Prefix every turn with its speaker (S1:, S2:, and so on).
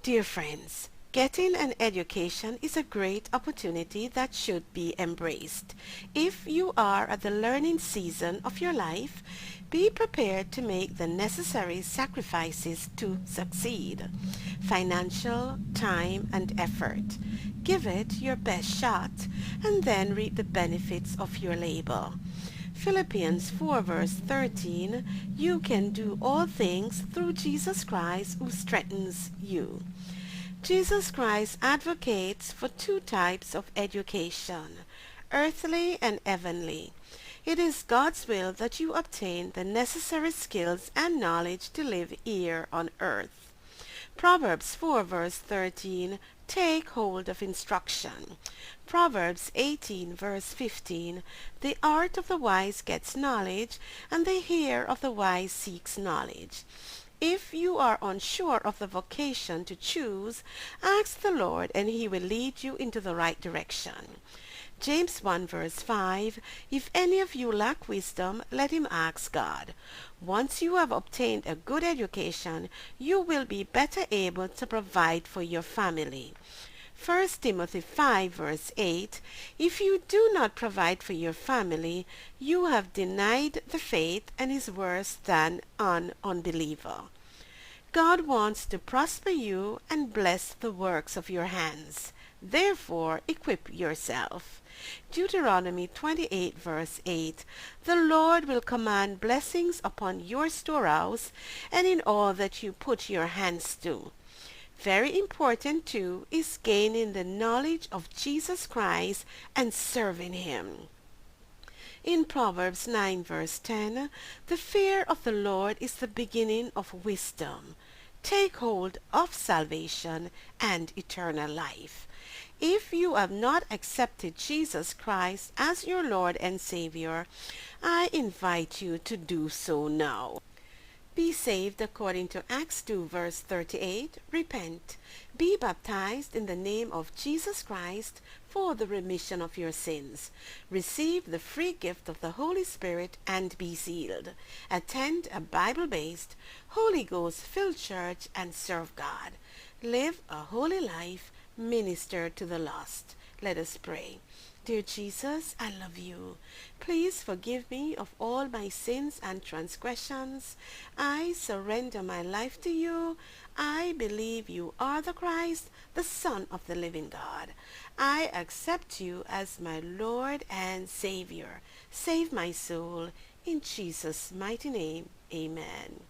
S1: Dear friends, getting an education is a great opportunity that should be embraced. If you are at the learning season of your life, be prepared to make the necessary sacrifices to succeed. Financial, time, and effort. Give it your best shot and then reap the benefits of your labor. Philippians 4 verse 13, you can do all things through Jesus Christ who strengthens you. Jesus Christ advocates for two types of education, earthly and heavenly. It is God's will that you obtain the necessary skills and knowledge to live here on earth. Proverbs 4 verse 13, take hold of instruction. Proverbs 18 verse 15, the art of the wise gets knowledge, and the ear of the wise seeks knowledge. If you are unsure of the vocation to choose, ask the Lord and he will lead you into the right direction. James 1 verse 5, if any of you lack wisdom, let him ask God. Once you have obtained a good education, you will be better able to provide for your family. 1 Timothy 5 verse 8, if you do not provide for your family, you have denied the faith and is worse than an unbeliever. God wants to prosper you and bless the works of your hands. Therefore, equip yourself. Deuteronomy 28 verse 8, the Lord will command blessings upon your storehouse and in all that you put your hands to. Very important too is gaining the knowledge of Jesus Christ and serving him. In Proverbs 9 verse 10, the fear of the Lord is the beginning of wisdom. Take hold of salvation and eternal life. If you have not accepted Jesus Christ as your Lord and Savior, I invite you to do so now. Be saved according to Acts 2 verse 38. Repent. Be baptized in the name of Jesus Christ for the remission of your sins. Receive the free gift of the Holy Spirit and be sealed. Attend a Bible-based, Holy Ghost-filled church and serve God. Live a holy life. Minister to the lost. Let us pray. Dear Jesus, I love you. Please forgive me of all my sins and transgressions. I surrender my life to you. I believe you are the Christ, the Son of the living God. I accept you as my Lord and Savior. Save my soul. In Jesus' mighty name, amen.